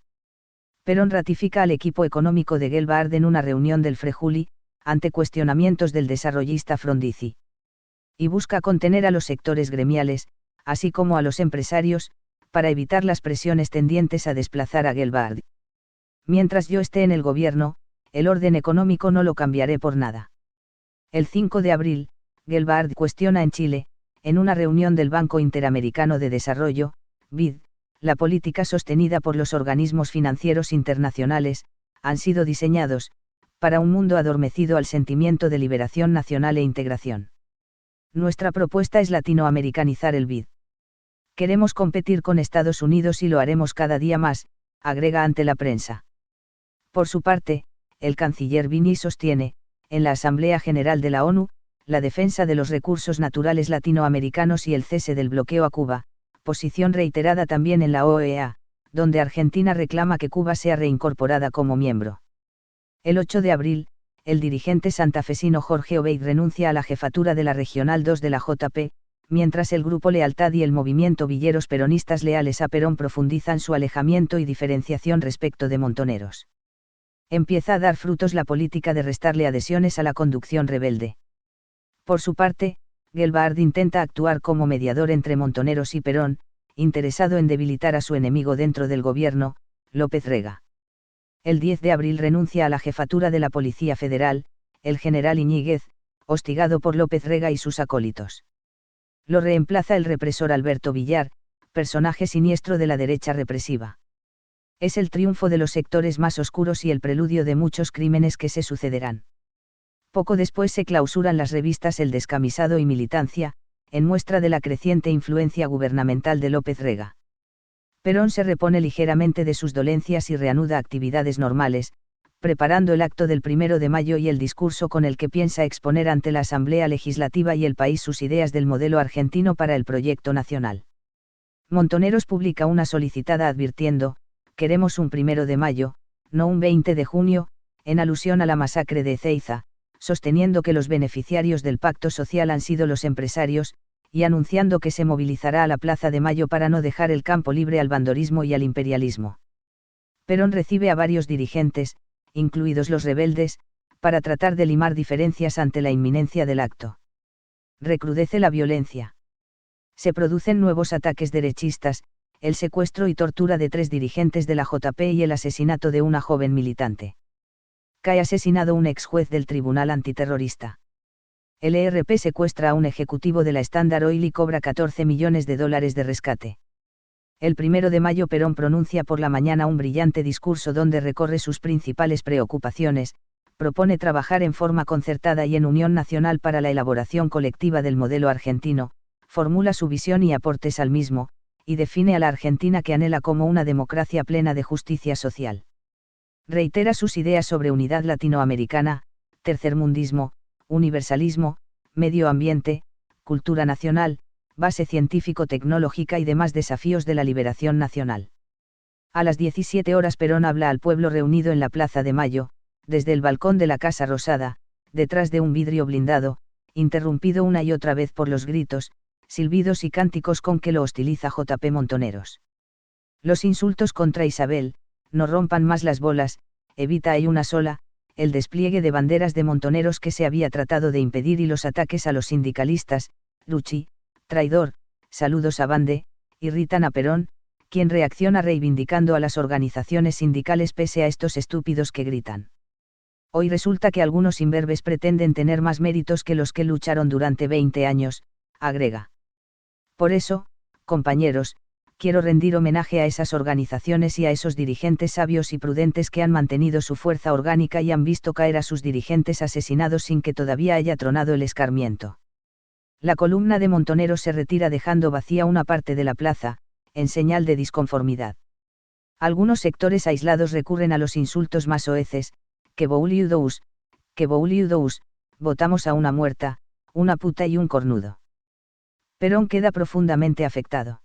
Perón ratifica al equipo económico de Gelbard en una reunión del Frejuli, ante cuestionamientos del desarrollista Frondizi. Y busca contener a los sectores gremiales, así como a los empresarios, para evitar las presiones tendientes a desplazar a Gelbard. Mientras yo esté en el gobierno, el orden económico no lo cambiaré por nada. El 5 de abril, Gelbard cuestiona en Chile, en una reunión del Banco Interamericano de Desarrollo, BID, la política sostenida por los organismos financieros internacionales, han sido diseñados, para un mundo adormecido al sentimiento de liberación nacional e integración. Nuestra propuesta es latinoamericanizar el BID. Queremos competir con Estados Unidos y lo haremos cada día más, agrega ante la prensa. Por su parte, el canciller Vini sostiene, en la Asamblea General de la ONU, la defensa de los recursos naturales latinoamericanos y el cese del bloqueo a Cuba, posición reiterada también en la OEA, donde Argentina reclama que Cuba sea reincorporada como miembro. El 8 de abril, el dirigente santafesino Jorge Obeid renuncia a la jefatura de la Regional 2 de la JP, mientras el Grupo Lealtad y el movimiento Villeros peronistas leales a Perón profundizan su alejamiento y diferenciación respecto de Montoneros. Empieza a dar frutos la política de restarle adhesiones a la conducción rebelde. Por su parte, Gelbard intenta actuar como mediador entre Montoneros y Perón, interesado en debilitar a su enemigo dentro del gobierno, López Rega. El 10 de abril renuncia a la jefatura de la Policía Federal, el general Iñiguez, hostigado por López Rega y sus acólitos. Lo reemplaza el represor Alberto Villar, personaje siniestro de la derecha represiva. Es el triunfo de los sectores más oscuros y el preludio de muchos crímenes que se sucederán. Poco después se clausuran las revistas El Descamisado y Militancia, en muestra de la creciente influencia gubernamental de López Rega. Perón se repone ligeramente de sus dolencias y reanuda actividades normales, preparando el acto del 1 de mayo y el discurso con el que piensa exponer ante la Asamblea Legislativa y el país sus ideas del modelo argentino para el proyecto nacional. Montoneros publica una solicitada advirtiendo: queremos un 1 de mayo, no un 20 de junio, en alusión a la masacre de Ezeiza, sosteniendo que los beneficiarios del pacto social han sido los empresarios, y anunciando que se movilizará a la Plaza de Mayo para no dejar el campo libre al bandorismo y al imperialismo. Perón recibe a varios dirigentes, incluidos los rebeldes, para tratar de limar diferencias ante la inminencia del acto. Recrudece la violencia. Se producen nuevos ataques derechistas, el secuestro y tortura de 3 dirigentes de la JP y el asesinato de una joven militante. Cae asesinado un ex juez del Tribunal Antiterrorista. El ERP secuestra a un ejecutivo de la Standard Oil y cobra $14 millones de rescate. El 1 de mayo Perón pronuncia por la mañana un brillante discurso donde recorre sus principales preocupaciones, propone trabajar en forma concertada y en unión nacional para la elaboración colectiva del modelo argentino, formula su visión y aportes al mismo, y define a la Argentina que anhela como una democracia plena de justicia social. Reitera sus ideas sobre unidad latinoamericana, tercermundismo, universalismo, medio ambiente, cultura nacional, base científico-tecnológica y demás desafíos de la liberación nacional. A las 17 horas Perón habla al pueblo reunido en la Plaza de Mayo, desde el balcón de la Casa Rosada, detrás de un vidrio blindado, interrumpido una y otra vez por los gritos, silbidos y cánticos con que lo hostiliza JP Montoneros. Los insultos contra Isabel: no rompan más las bolas, evita hay una sola, el despliegue de banderas de Montoneros que se había tratado de impedir y los ataques a los sindicalistas: Luchi, traidor, saludos a Bande, irritan a Perón, quien reacciona reivindicando a las organizaciones sindicales pese a estos estúpidos que gritan. Hoy resulta que algunos imberbes pretenden tener más méritos que los que lucharon durante 20 años, agrega. Por eso, compañeros, quiero rendir homenaje a esas organizaciones y a esos dirigentes sabios y prudentes que han mantenido su fuerza orgánica y han visto caer a sus dirigentes asesinados sin que todavía haya tronado el escarmiento. La columna de Montoneros se retira dejando vacía una parte de la plaza, en señal de disconformidad. Algunos sectores aislados recurren a los insultos más soeces: que bouliudous, votamos a una muerta, una puta y un cornudo. Perón queda profundamente afectado.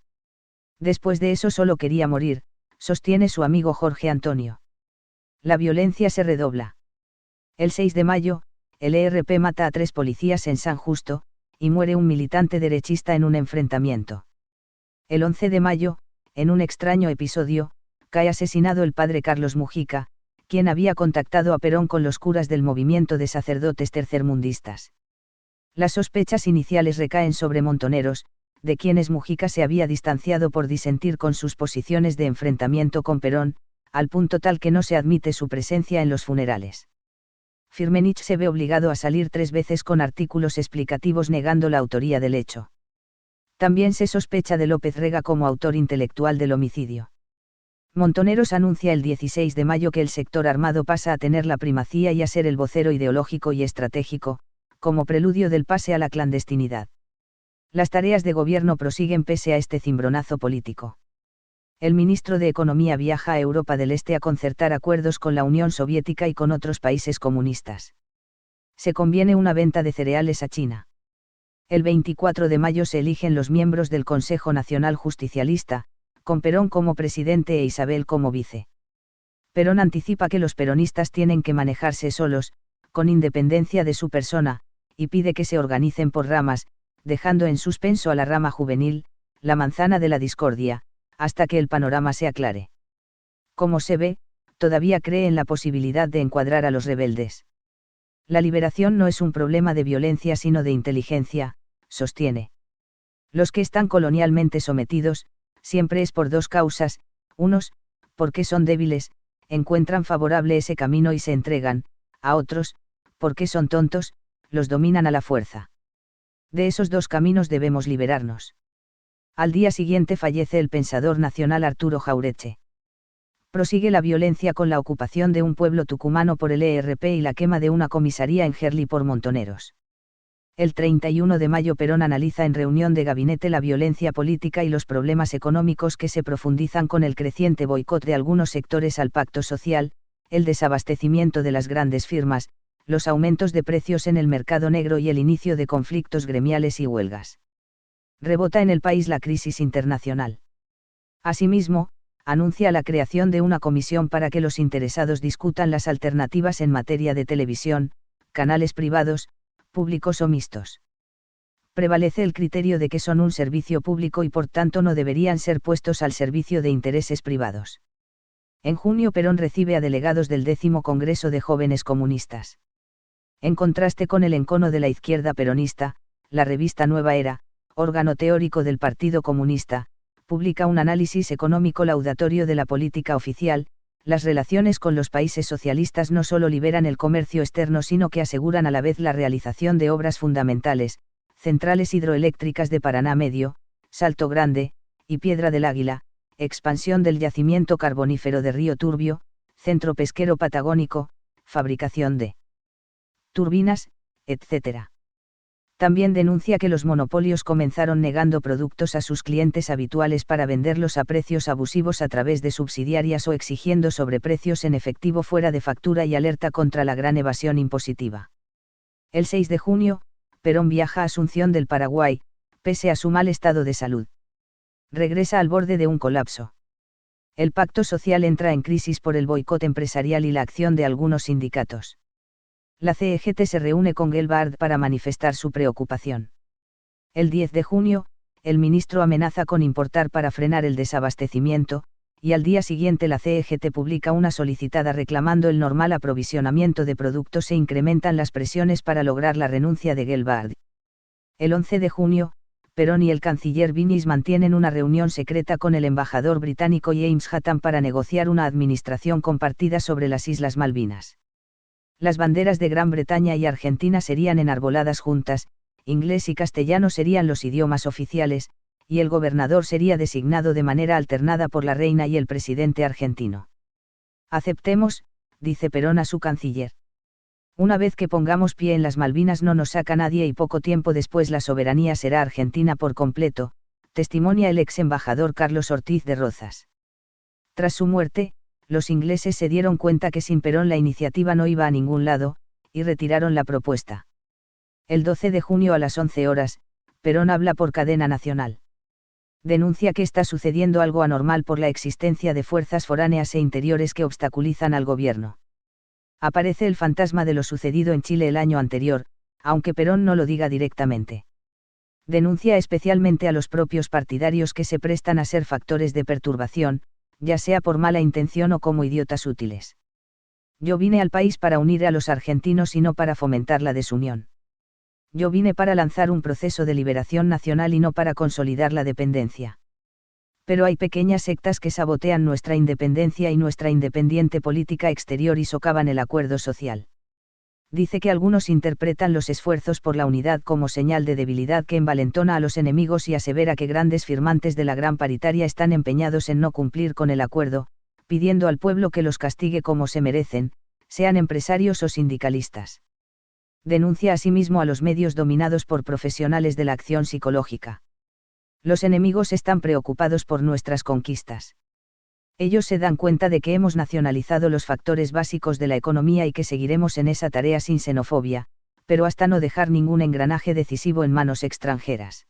Después de eso solo quería morir, sostiene su amigo Jorge Antonio. La violencia se redobla. El 6 de mayo, el ERP mata a 3 policías en San Justo, y muere un militante derechista en un enfrentamiento. El 11 de mayo, en un extraño episodio, cae asesinado el padre Carlos Mujica, quien había contactado a Perón con los curas del movimiento de sacerdotes tercermundistas. Las sospechas iniciales recaen sobre Montoneros, de quienes Mujica se había distanciado por disentir con sus posiciones de enfrentamiento con Perón, al punto tal que no se admite su presencia en los funerales. Firmenich se ve obligado a salir 3 veces con artículos explicativos negando la autoría del hecho. También se sospecha de López Rega como autor intelectual del homicidio. Montoneros anuncia el 16 de mayo que el sector armado pasa a tener la primacía y a ser el vocero ideológico y estratégico, como preludio del pase a la clandestinidad. Las tareas de gobierno prosiguen pese a este cimbronazo político. El ministro de Economía viaja a Europa del Este a concertar acuerdos con la Unión Soviética y con otros países comunistas. Se conviene una venta de cereales a China. El 24 de mayo se eligen los miembros del Consejo Nacional Justicialista, con Perón como presidente e Isabel como vice. Perón anticipa que los peronistas tienen que manejarse solos, con independencia de su persona, y pide que se organicen por ramas, dejando en suspenso a la rama juvenil, la manzana de la discordia, hasta que el panorama se aclare. Como se ve, todavía cree en la posibilidad de encuadrar a los rebeldes. La liberación no es un problema de violencia sino de inteligencia, sostiene. Los que están colonialmente sometidos, siempre es por 2 causas: unos, porque son débiles, encuentran favorable ese camino y se entregan; a otros, porque son tontos, los dominan a la fuerza. De esos 2 caminos debemos liberarnos. Al día siguiente fallece el pensador nacional Arturo Jauretche. Prosigue la violencia con la ocupación de un pueblo tucumano por el ERP y la quema de una comisaría en Gerli por Montoneros. El 31 de mayo Perón analiza en reunión de gabinete la violencia política y los problemas económicos que se profundizan con el creciente boicot de algunos sectores al pacto social, el desabastecimiento de las grandes firmas, los aumentos de precios en el mercado negro y el inicio de conflictos gremiales y huelgas. Rebota en el país la crisis internacional. Asimismo, anuncia la creación de una comisión para que los interesados discutan las alternativas en materia de televisión, canales privados, públicos o mixtos. Prevalece el criterio de que son un servicio público y por tanto no deberían ser puestos al servicio de intereses privados. En junio Perón recibe a delegados del 10º Congreso de Jóvenes Comunistas. En contraste con el encono de la izquierda peronista, la revista Nueva Era, órgano teórico del Partido Comunista, publica un análisis económico laudatorio de la política oficial. Las relaciones con los países socialistas no solo liberan el comercio externo sino que aseguran a la vez la realización de obras fundamentales, centrales hidroeléctricas de Paraná Medio, Salto Grande, y Piedra del Águila, expansión del yacimiento carbonífero de Río Turbio, centro pesquero patagónico, fabricación de turbinas, etc. También denuncia que los monopolios comenzaron negando productos a sus clientes habituales para venderlos a precios abusivos a través de subsidiarias o exigiendo sobreprecios en efectivo fuera de factura y alerta contra la gran evasión impositiva. El 6 de junio, Perón viaja a Asunción del Paraguay, pese a su mal estado de salud. Regresa al borde de un colapso. El pacto social entra en crisis por el boicot empresarial y la acción de algunos sindicatos. La CEGT se reúne con Gelbard para manifestar su preocupación. El 10 de junio, el ministro amenaza con importar para frenar el desabastecimiento, y al día siguiente la CEGT publica una solicitada reclamando el normal aprovisionamiento de productos e incrementan las presiones para lograr la renuncia de Gelbard. El 11 de junio, Perón y el canciller Vinis mantienen una reunión secreta con el embajador británico James Hatton para negociar una administración compartida sobre las Islas Malvinas. Las banderas de Gran Bretaña y Argentina serían enarboladas juntas, inglés y castellano serían los idiomas oficiales, y el gobernador sería designado de manera alternada por la reina y el presidente argentino. Aceptemos, dice Perón a su canciller. Una vez que pongamos pie en las Malvinas no nos saca nadie y poco tiempo después la soberanía será argentina por completo, testimonia el ex embajador Carlos Ortiz de Rozas. Tras su muerte, los ingleses se dieron cuenta que sin Perón la iniciativa no iba a ningún lado, y retiraron la propuesta. El 12 de junio a las 11 horas, Perón habla por cadena nacional. Denuncia que está sucediendo algo anormal por la existencia de fuerzas foráneas e interiores que obstaculizan al gobierno. Aparece el fantasma de lo sucedido en Chile el año anterior, aunque Perón no lo diga directamente. Denuncia especialmente a los propios partidarios que se prestan a ser factores de perturbación, ya sea por mala intención o como idiotas útiles. Yo vine al país para unir a los argentinos y no para fomentar la desunión. Yo vine para lanzar un proceso de liberación nacional y no para consolidar la dependencia. Pero hay pequeñas sectas que sabotean nuestra independencia y nuestra independiente política exterior y socavan el acuerdo social. Dice que algunos interpretan los esfuerzos por la unidad como señal de debilidad que envalentona a los enemigos y asevera que grandes firmantes de la Gran Paritaria están empeñados en no cumplir con el acuerdo, pidiendo al pueblo que los castigue como se merecen, sean empresarios o sindicalistas. Denuncia asimismo a los medios dominados por profesionales de la acción psicológica. Los enemigos están preocupados por nuestras conquistas. Ellos se dan cuenta de que hemos nacionalizado los factores básicos de la economía y que seguiremos en esa tarea sin xenofobia, pero hasta no dejar ningún engranaje decisivo en manos extranjeras.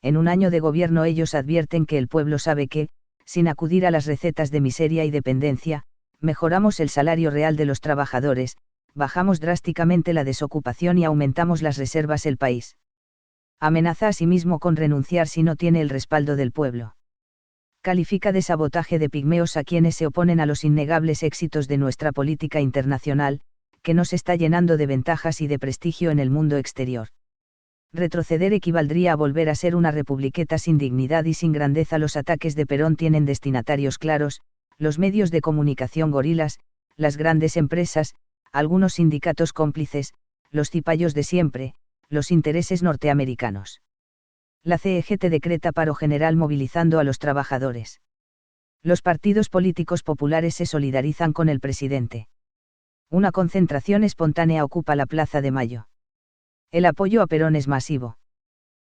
En un año de gobierno ellos advierten que el pueblo sabe que, sin acudir a las recetas de miseria y dependencia, mejoramos el salario real de los trabajadores, bajamos drásticamente la desocupación y aumentamos las reservas del país. Amenaza asimismo con renunciar si no tiene el respaldo del pueblo. Califica de sabotaje de pigmeos a quienes se oponen a los innegables éxitos de nuestra política internacional, que nos está llenando de ventajas y de prestigio en el mundo exterior. Retroceder equivaldría a volver a ser una republiqueta sin dignidad y sin grandeza. Los ataques de Perón tienen destinatarios claros, los medios de comunicación gorilas, las grandes empresas, algunos sindicatos cómplices, los cipayos de siempre, los intereses norteamericanos. La CEGT decreta paro general movilizando a los trabajadores. Los partidos políticos populares se solidarizan con el presidente. Una concentración espontánea ocupa la Plaza de Mayo. El apoyo a Perón es masivo.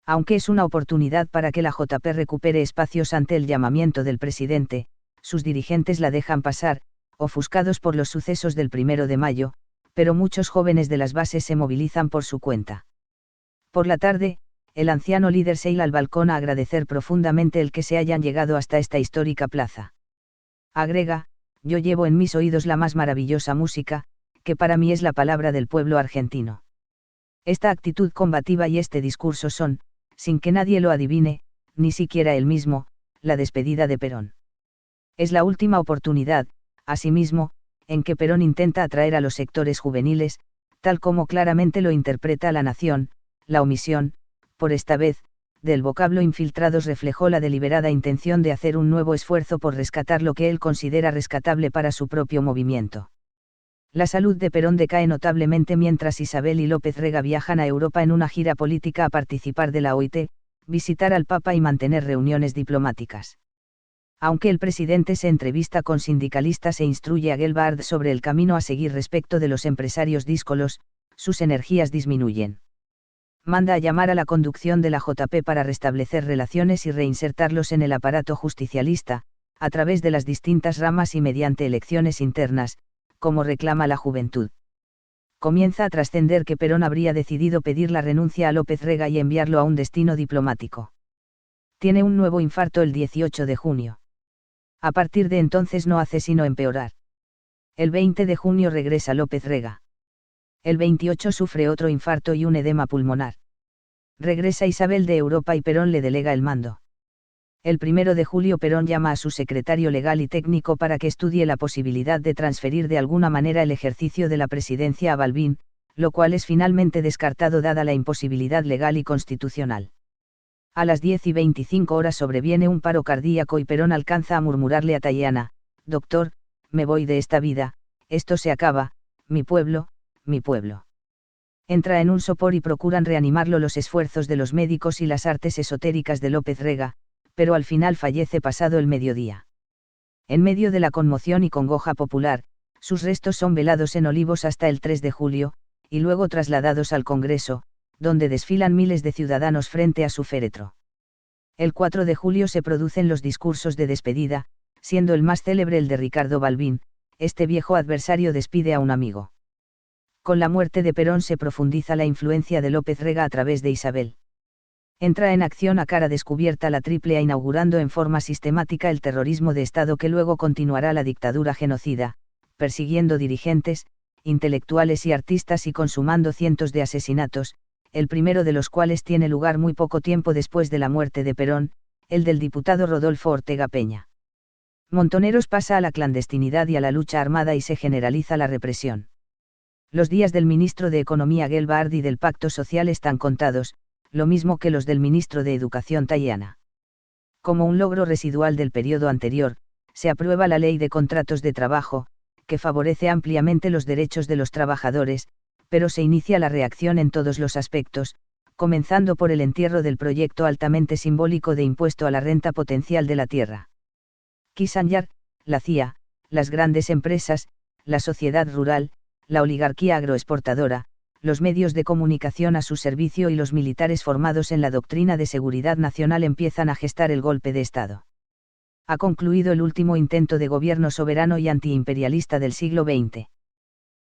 Aunque es una oportunidad para que la JP recupere espacios ante el llamamiento del presidente, sus dirigentes la dejan pasar, ofuscados por los sucesos del 1 de mayo, pero muchos jóvenes de las bases se movilizan por su cuenta. Por la tarde, el anciano líder sale al balcón a agradecer profundamente el que se hayan llegado hasta esta histórica plaza. Agrega: yo llevo en mis oídos la más maravillosa música, que para mí es la palabra del pueblo argentino. Esta actitud combativa y este discurso son, sin que nadie lo adivine, ni siquiera él mismo, la despedida de Perón. Es la última oportunidad, asimismo, en que Perón intenta atraer a los sectores juveniles, tal como claramente lo interpreta La Nación. La omisión, por esta vez, del vocablo infiltrados reflejó la deliberada intención de hacer un nuevo esfuerzo por rescatar lo que él considera rescatable para su propio movimiento. La salud de Perón decae notablemente mientras Isabel y López Rega viajan a Europa en una gira política a participar de la OIT, visitar al Papa y mantener reuniones diplomáticas. Aunque el presidente se entrevista con sindicalistas e instruye a Gelbard sobre el camino a seguir respecto de los empresarios díscolos, sus energías disminuyen. Manda a llamar a la conducción de la JP para restablecer relaciones y reinsertarlos en el aparato justicialista, a través de las distintas ramas y mediante elecciones internas, como reclama la juventud. Comienza a trascender que Perón habría decidido pedir la renuncia a López Rega y enviarlo a un destino diplomático. Tiene un nuevo infarto el 18 de junio. A partir de entonces no hace sino empeorar. El 20 de junio regresa López Rega. El 28 sufre otro infarto y un edema pulmonar. Regresa Isabel de Europa y Perón le delega el mando. El 1 de julio Perón llama a su secretario legal y técnico para que estudie la posibilidad de transferir de alguna manera el ejercicio de la presidencia a Balbín, lo cual es finalmente descartado dada la imposibilidad legal y constitucional. A las 10:25 sobreviene un paro cardíaco y Perón alcanza a murmurarle a Tayana: «Doctor, me voy de esta vida, esto se acaba, mi pueblo, mi pueblo». Entra en un sopor y procuran reanimarlo los esfuerzos de los médicos y las artes esotéricas de López Rega, pero al final fallece pasado el mediodía. En medio de la conmoción y congoja popular, sus restos son velados en Olivos hasta el 3 de julio, y luego trasladados al Congreso, donde desfilan miles de ciudadanos frente a su féretro. El 4 de julio se producen los discursos de despedida, siendo el más célebre el de Ricardo Balbín: «Este viejo adversario despide a un amigo». Con la muerte de Perón se profundiza la influencia de López Rega a través de Isabel. Entra en acción a cara descubierta la Triple A, inaugurando en forma sistemática el terrorismo de Estado que luego continuará la dictadura genocida, persiguiendo dirigentes, intelectuales y artistas y consumando cientos de asesinatos, el primero de los cuales tiene lugar muy poco tiempo después de la muerte de Perón, el del diputado Rodolfo Ortega Peña. Montoneros pasa a la clandestinidad y a la lucha armada y se generaliza la represión. Los días del ministro de Economía Gelbard y del Pacto Social están contados, lo mismo que los del ministro de Educación Tayana. Como un logro residual del periodo anterior, se aprueba la Ley de Contratos de Trabajo, que favorece ampliamente los derechos de los trabajadores, pero se inicia la reacción en todos los aspectos, comenzando por el entierro del proyecto altamente simbólico de impuesto a la renta potencial de la tierra. Kissinger, la CIA, las grandes empresas, la sociedad rural, la oligarquía agroexportadora, los medios de comunicación a su servicio y los militares formados en la doctrina de seguridad nacional empiezan a gestar el golpe de Estado. Ha concluido el último intento de gobierno soberano y antiimperialista del siglo XX.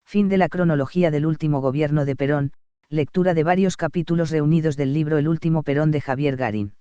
Fin de la cronología del último gobierno de Perón, lectura de varios capítulos reunidos del libro El último Perón de Javier Garín.